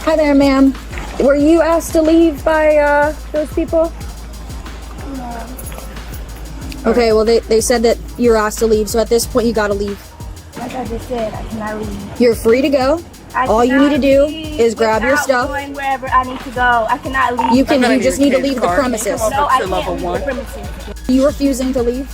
Hi there, ma'am. Were you asked to leave by those people? No. Okay, well, they said that you're asked to leave, so at this point you gotta leave. Like I just said, I cannot leave. You're free to go. All you need to do is grab your stuff. Going wherever I need to go. I cannot leave. You just need to leave the premises. No, I can't leave the premises. Are you refusing to leave?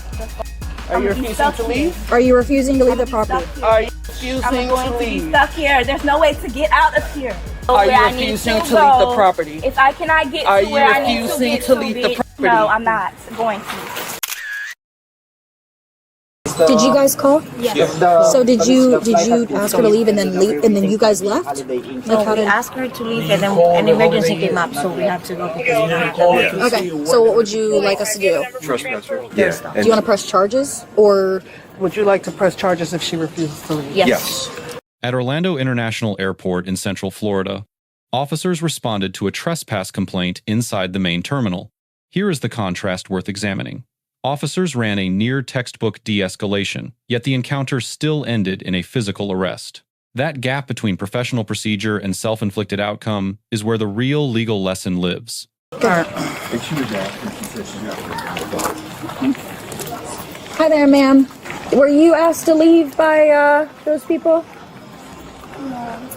Are you refusing to leave? Are you refusing to leave the property? Are you refusing I'm going to to be leave? stuck here. There's no way to get out of here. Are you Where I need refusing to go, leave the property? If I cannot get Are to you where I need to refusing get to leave the bitch, property? No, I'm not going to. Did you guys call? Yes. So did you ask her to leave and then you guys left? No, we asked her to leave and then an emergency came up, so we had to go because we know Okay, so what would you like us to do? Trespasser. Do you want to press charges or? Would you like to press charges if she refuses to leave? Yes. At Orlando International Airport in Central Florida, officers responded to a trespass complaint inside the main terminal. Here is the contrast worth examining. Officers ran a near-textbook de-escalation, yet the encounter still ended in a physical arrest. That gap between professional procedure and self-inflicted outcome is where the real legal lesson lives. Hi there, ma'am. Were you asked to leave by those people? No.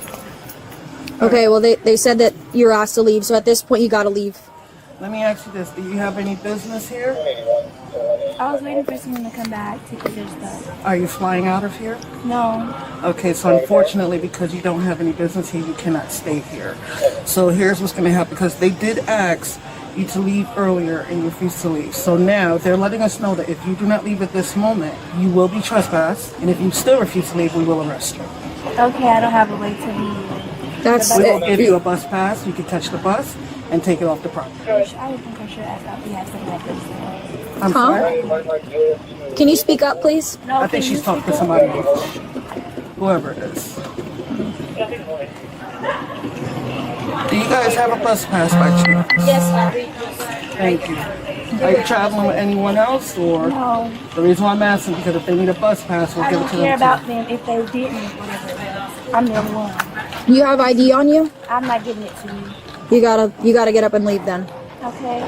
Okay, well, they said that you're asked to leave, so at this point you gotta leave. Let me ask you this. Do you have any business here? I was waiting for someone to come back to get their stuff. Are you flying out of here? No. Okay, so unfortunately, because you don't have any business here, you cannot stay here. So here's what's going to happen, because they did ask you to leave earlier and you refused to leave. So now they're letting us know that if you do not leave at this moment, you will be trespassed. And if you still refuse to leave, we will arrest you. Okay, I don't have a way to leave. That's We will give you a bus pass. You can touch the bus and take it off the property. I would think I should ask if we have something like this. I'm sorry? Can you speak up, please? No, I think she's talking to somebody else. Whoever it is. Do you guys have a bus pass by chance? Yes, I Thank you. Are you traveling with anyone else, or? No. The reason why I'm asking, because if they need a bus pass, we'll I give don't it to care them about too. them if they didn't. Whatever. I'm the only one. You have ID on you? I'm not giving it to you. You gotta get up and leave then. Okay.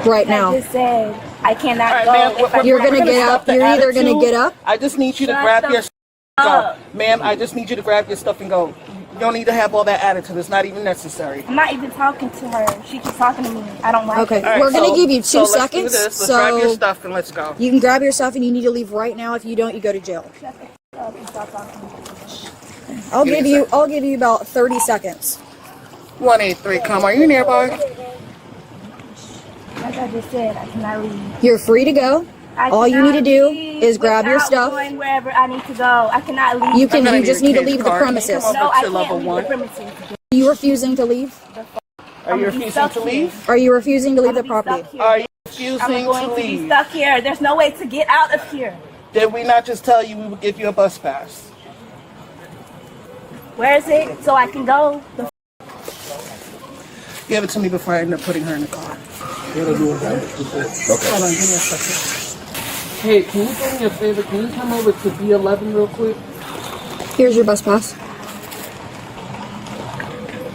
Right I now. just said I cannot All right, go. ma'am, if I You're we're gonna get stop up. the You're either gonna attitude. get up. I just need you to Shut grab the your f- go. up. Ma'am, I just need you to grab your stuff and go. You don't need to have all that attitude. It's not even necessary. I'm not even talking to her. She keeps talking to me. I don't like Okay. it. All right, We're gonna so- give you 2 so seconds. Let's do this. Let's so grab your stuff and let's go. you can grab your stuff and you need to leave right now. If you don't, you go to jail. Shut the f- up and stop talking to me. I'll give you about 30 seconds. 183, come. Are you nearby? Like I just said, I cannot leave. You're free to go. All you need to do is grab your stuff. Going wherever I need to go. I cannot leave. You just need to leave the premises. Come No, over I to can't level leave 1. the premises. Are you refusing to leave? Are you refusing to leave? Are you refusing to leave the I'm property? stuck here. Are you I'm refusing going to to be leave? stuck here. There's no way to get out of here. Did we not just tell you we would give you a bus pass? Where is it? So I can go. Give it to me before I end up putting her in the car. Hold on, give me a second. Hey, can you do me a favor? Can you come over to B11 real quick? Here's your bus pass.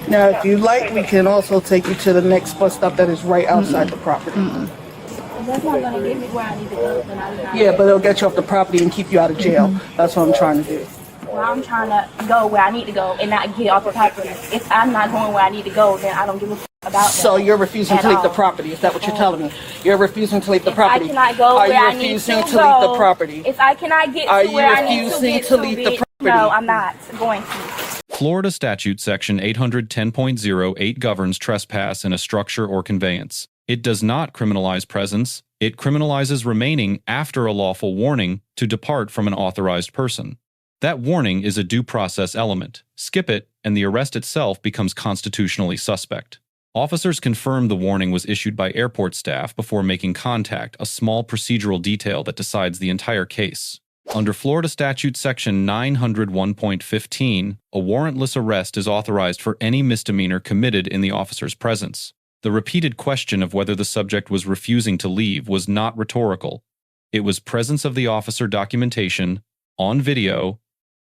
Now, if you like, we can also take you to the next bus stop that is right outside the property. If that's not going to get me where I need to go, then I'm not. Yeah, but it'll get you off the property and keep you out of jail. That's what I'm trying to do. Well, I'm trying to go where I need to go and not get off the property. If I'm not going where I need to go, then I don't give a f- about that. So you're refusing At to leave the all. property? Is that what you're telling me? You're refusing to leave the If property? I cannot go Are where you I need refusing to to go, leave the property? If I cannot get Are to you where I need to refusing get to leave the bitch, property? No, I'm not going to. Florida Statute Section 810.08 governs trespass in a structure or conveyance. It does not criminalize presence. It criminalizes remaining after a lawful warning to depart from an authorized person. That warning is a due process element. Skip it, and the arrest itself becomes constitutionally suspect. Officers confirmed the warning was issued by airport staff before making contact, a small procedural detail that decides the entire case. Under Florida Statute Section 901.15, a warrantless arrest is authorized for any misdemeanor committed in the officer's presence. The repeated question of whether the subject was refusing to leave was not rhetorical. It was presence of the officer documentation, on video,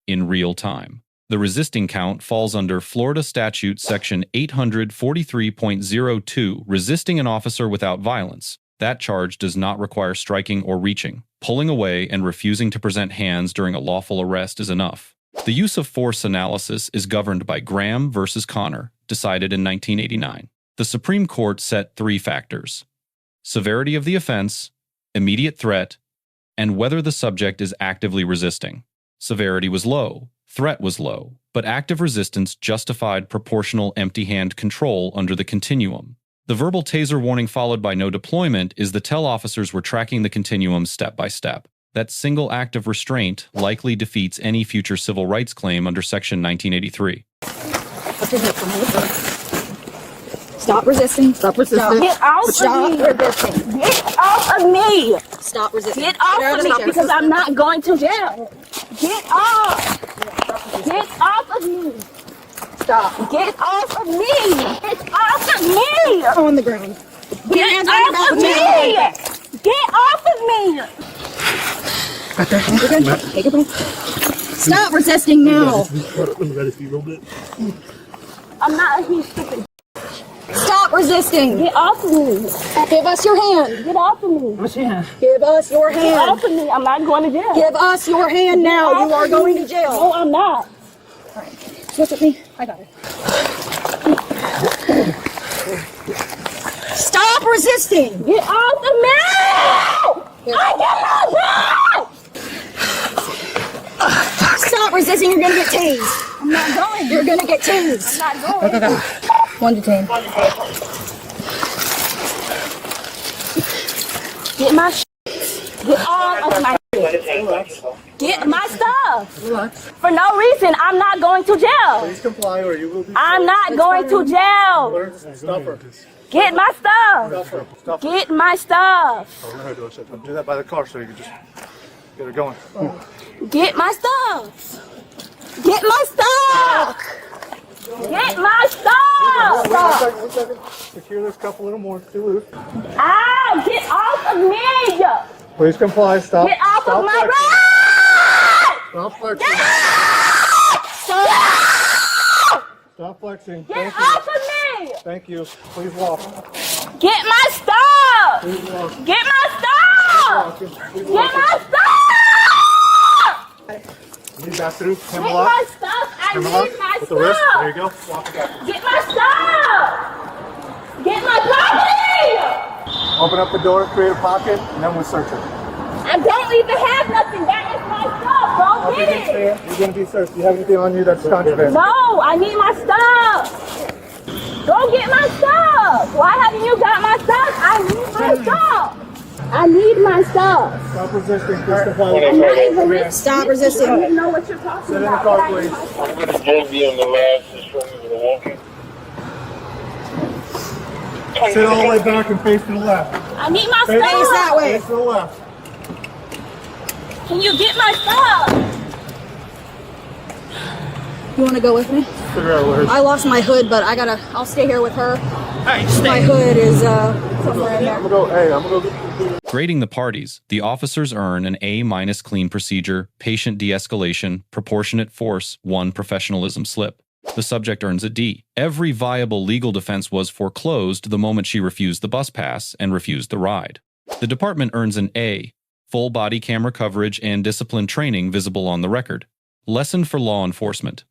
in real time. The resisting count falls under Florida Statute Section 843.02, resisting an officer without violence. That charge does not require striking or reaching. Pulling away and refusing to present hands during a lawful arrest is enough. The use of force analysis is governed by Graham versus Connor, decided in 1989. The Supreme Court set 3 factors: severity of the offense, immediate threat, and whether the subject is actively resisting. Severity was low, threat was low, but active resistance justified proportional empty-hand control under the continuum. The verbal taser warning followed by no deployment is the tell officers were tracking the continuum step by step. That single act of restraint likely defeats any future civil rights claim under Section 1983. Stop resisting. Stop resisting. Get off of me. resisting. Get off of me. Stop resisting. Get off of me because I'm not going to jail. Get off. Get off of me. Stop. Get off of me. Get off of me. On the ground. Get off of me. Get off of me. You're good. Take a breath. Stop resisting now. I'm not a stupid. Stop resisting. Get off of me. Give us your hand. Get off of me. Give us your Get off hand. of me. I'm not going to jail. Give us your hand now. You are going to No, jail. I'm not. Switch with me. I got it. Stop resisting. Get off of me. I cannot jail. Stop resisting. You're going to get tased. I'm not going. You're going to get tased. I'm not going. 1 to 10. Get my get all of my get my stuff. For no reason, I'm not going to jail. Please comply or you will be. I'm not going to jail. Stop her. Get my stuff. Stop her. Stop her. Get my stuff. Let her do it. Do that by the car so you can just get her going. Get my stuff. Get my stuff. Get my stuff. One second. Secure this cuff a little more. Too loose. Ow! Get off of me. Please comply. Stop. Get off Stop of my flexing. ride. Stop flexing. Stop. Stop flexing. Get Thank off you. of me. Thank you. Please walk. Get my stuff. Please walk. Get my stuff. Please Get walk. my stuff. You need that through. Get Hammer my lock. stuff. I Hammer need lock. my With the wrist. There you stuff. go. Walk it back. Get my stuff. Get my property. Open up the door, create a pocket, and then we'll search it. I don't even have nothing. That is my stuff. Go Okay, get just it. say it. You're going to be searched. Do you have anything on you that's contraband? No, I need my stuff. Go get my stuff. Why haven't you got my stuff? I need my stuff. I need my stuff. Stop resisting. Please comply with I'm the not even resisting. Stop I resisting. don't even know what you're talking Sit in the about. car, but I need please. my stuff. I'm gonna drug you on the last instructions of the walking. Sit all the way back and face to the left. I need my Face stuff. that way. Face to the left. Can you get my stuff? You want to go with me? Figure out where. I lost my hood, but I'll stay here with her. My hood is somewhere in there. I'm gonna go. Grading the parties, the officers earn an A- clean procedure, patient de-escalation, proportionate force, 1 professionalism slip. The subject earns a D. Every viable legal defense was foreclosed the moment she refused the bus pass and refused the ride. The department earns an A. Full body camera coverage and discipline training visible on the record. Lesson for law enforcement.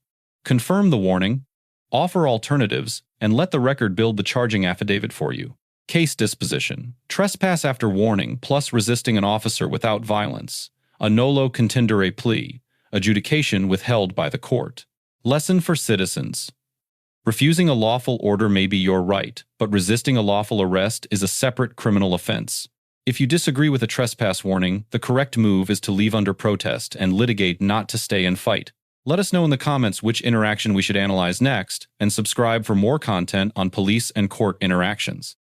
Confirm the warning, offer alternatives, and let the record build the charging affidavit for you. Case disposition. Trespass after warning plus resisting an officer without violence. A nolo contendere plea. Adjudication withheld by the court. Lesson for citizens. Refusing a lawful order may be your right, but resisting a lawful arrest is a separate criminal offense. If you disagree with a trespass warning, the correct move is to leave under protest and litigate, not to stay and fight. Let us know in the comments which interaction we should analyze next, and subscribe for more content on police and court interactions.